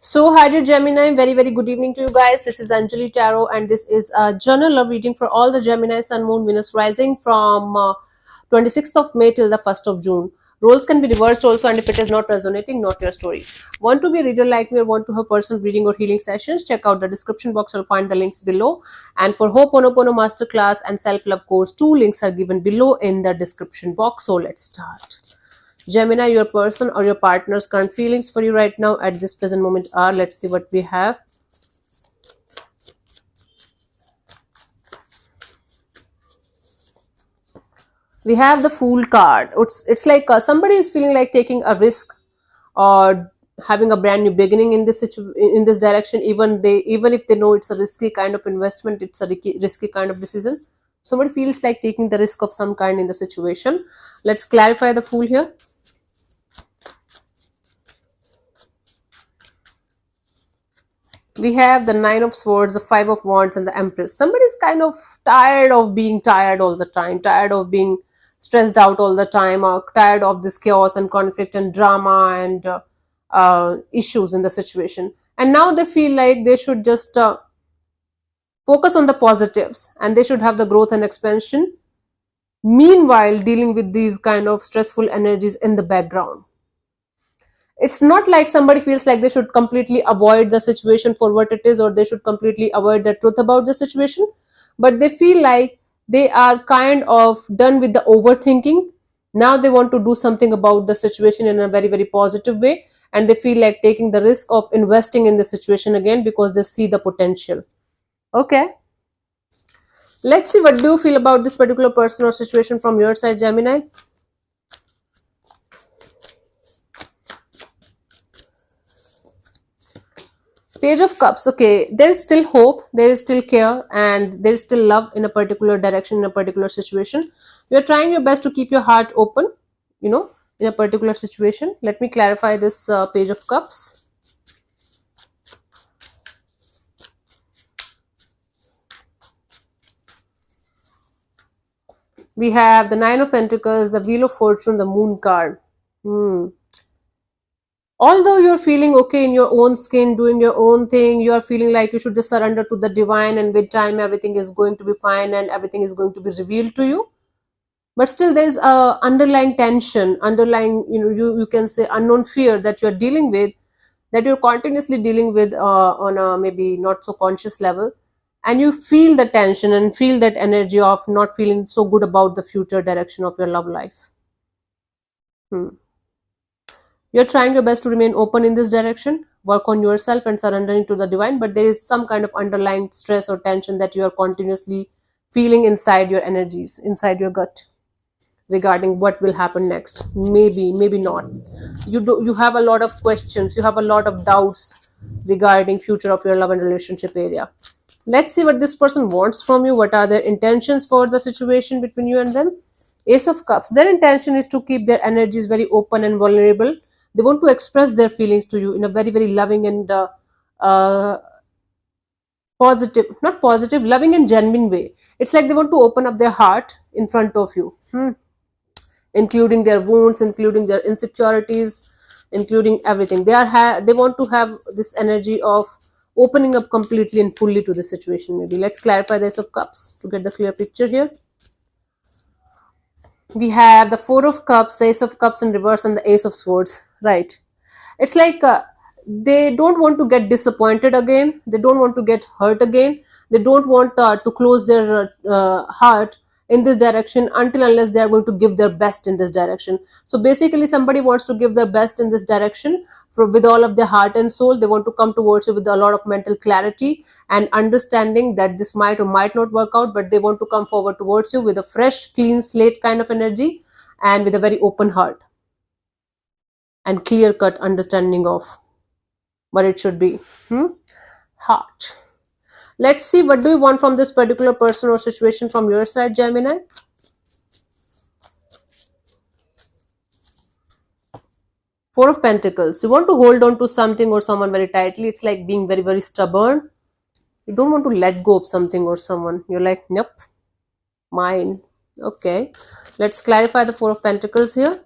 So, hi dear Gemini, very good evening to you guys. This is Anjali Tarot, and this is a journal love reading for all the Gemini Sun, Moon, Venus rising from 26th of May till the 1st of June. Roles can be reversed also, and if it is not resonating, not your story. Want to be a reader like me or want to have personal reading or healing sessions? Check out the description box. You'll find the links below. And for Ho'oponopono Masterclass and Self Love course, two links are given below in the description box. So, let's start. Gemini, your person or your partner's current feelings for you right now at this present moment are. Let's see what we have. We have the Fool card. It's like somebody is feeling like taking a risk or having a brand new beginning in in this direction. Even if they know it's a risky kind of investment, it's a risky kind of decision. Somebody feels like taking the risk of some kind in the situation. Let's clarify the Fool here. We have the Nine of Swords, the Five of Wands, and the Empress. Somebody's kind of tired of being tired all the time, tired of being stressed out all the time, or tired of this chaos and conflict and drama and issues in the situation. And now they feel like they should just focus on the positives and they should have the growth and expansion. Meanwhile, dealing with these kind of stressful energies in the background. It's not like somebody feels like they should completely avoid the situation for what it is or they should completely avoid the truth about the situation, but they feel like they are kind of done with the overthinking. Now they want to do something about the situation in a very positive way, and they feel like taking the risk of investing in the situation again because they see the potential. Okay, let's see what do you feel about this particular person or situation from your side, Gemini. Page of Cups. Okay, there is still hope, there is still care, and there is still love in a particular direction, in a particular situation. You're trying your best to keep your heart open, you know, in a particular situation. Let me clarify this Page of Cups. We have the Nine of Pentacles, the Wheel of Fortune, the Moon card. Although you're feeling okay in your own skin, doing your own thing, you are feeling like you should just surrender to the divine, and with time everything is going to be fine and everything is going to be revealed to you. But still there is a underlying tension, underlying, you can say unknown fear that you're dealing with, that you're continuously dealing with on a maybe not so conscious level, and you feel the tension and feel that energy of not feeling so good about the future direction of your love life. You're trying your best to remain open in this direction, work on yourself and surrendering to the divine, but there is some kind of underlying stress or tension that you are continuously feeling inside your energies, inside your gut, regarding what will happen next. Maybe not. You have a lot of questions, you have a lot of doubts regarding future of your love and relationship area. Let's see what this person wants from you. What are their intentions for the situation between you and them? Ace of Cups. Their intention is to keep their energies very open and vulnerable. They want to express their feelings to you in a very loving and uh, positive, not positive, loving and genuine way. It's like they want to open up their heart in front of you, including their wounds, including their insecurities, including everything. They want to have this energy of opening up completely and fully to the situation. Maybe let's clarify the Ace of Cups to get the clear picture here. We have the Four of Cups, Ace of Cups in reverse, and the Ace of Swords. Right. It's like they don't want to get disappointed again. They don't want to get hurt again. They don't want to close their heart in this direction until unless they are going to give their best in this direction. So basically, somebody wants to give their best in this direction with all of their heart and soul. They want to come towards you with a lot of mental clarity and understanding that this might or might not work out, but they want to come forward towards you with a fresh, clean slate kind of energy and with a very open heart and clear cut understanding of what it should be. Heart. Let's see what do you want from this particular person or situation from your side, Gemini. Four of Pentacles. You want to hold on to something or someone very tightly. It's like being very stubborn. You don't want to let go of something or someone. You're like, nope, mine. Okay, let's clarify the Four of Pentacles here.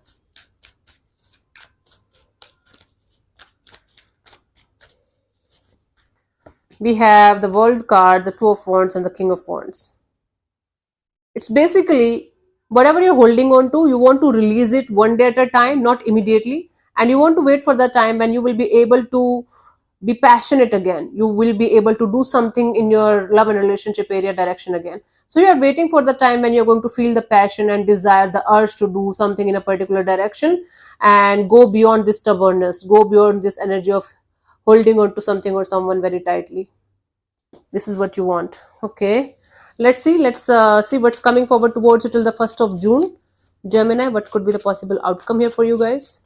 We have the World card, the Two of Wands, and the King of Wands. It's basically whatever you're holding on to, you want to release it one day at a time, not immediately. And you want to wait for the time when you will be able to be passionate again. You will be able to do something in your love and relationship area direction again. So you are waiting for the time when you're going to feel the passion and desire, the urge to do something in a particular direction and go beyond this stubbornness, go beyond this energy of holding on to something or someone very tightly. This is what you want. Okay, let's see what's coming forward towards you till the 1st of June. Gemini, what could be the possible outcome here for you guys?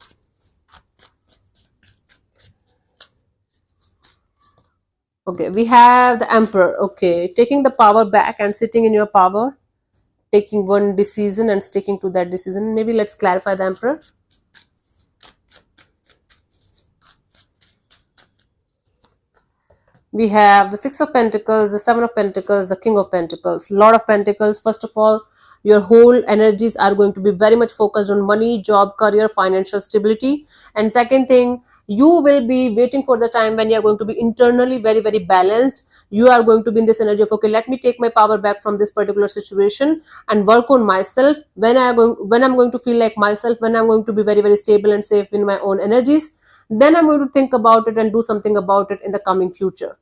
Okay, we have the Emperor. Okay, taking the power back and sitting in your power, taking one decision and sticking to that decision. Maybe let's clarify the Emperor. We have the Six of Pentacles, the Seven of Pentacles, the King of Pentacles, Lord of Pentacles. First of all, your whole energies are going to be very much focused on money, job, career, financial stability. And second thing, you will be waiting for the time when you are going to be internally very, very balanced. You are going to be in this energy of, okay, let me take my power back from this particular situation and work on myself. When I'm going to feel like myself, when I'm going to be very, very stable and safe in my own energies, then I'm going to think about it and do something about it in the coming future.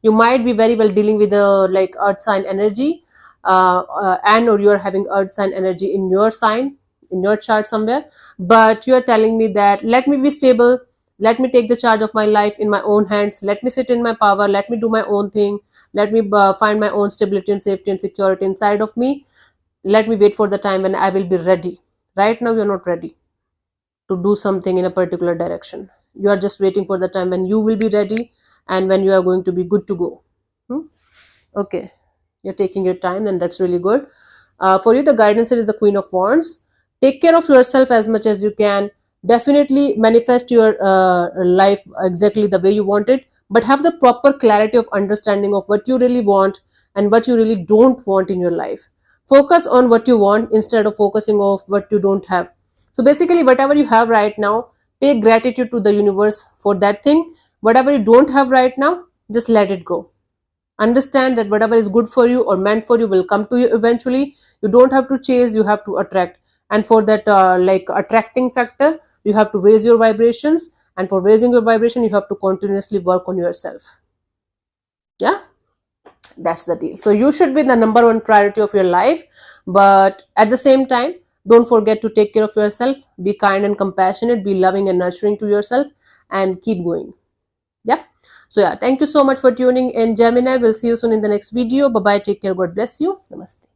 You might be very well dealing with the like earth sign energy, and or you're having earth sign energy in your sign, in your chart somewhere, but you're telling me that let me be stable, let me take the charge of my life in my own hands, let me sit in my power, let me do my own thing, let me find my own stability and safety and security inside of me, let me wait for the time when I will be ready. Right now you're not ready to do something in a particular direction. You are just waiting for the time when you will be ready and when you are going to be good to go. Hmm? Okay, you're taking your time, and that's really good. For you, the guidance here is the Queen of Wands. Take care of yourself as much as you can. Definitely manifest your life exactly the way you want it, but have the proper clarity of understanding of what you really want and what you really don't want in your life. Focus on what you want instead of focusing on what you don't have. So basically, whatever you have right now, pay gratitude to the universe for that thing. Whatever you don't have right now, just let it go. Understand that whatever is good for you or meant for you will come to you eventually. You don't have to chase, you have to attract. And for that like attracting factor, you have to raise your vibrations, and for raising your vibration you have to continuously work on yourself. Yeah, that's the deal. So you should be the number one priority of your life, but at the same time, don't forget to take care of yourself. Be kind and compassionate, be loving and nurturing to yourself, and keep going. Yeah, so yeah, thank you so much for tuning in, Gemini. We'll see you soon in the next video. Bye bye, take care, God bless you, namaste.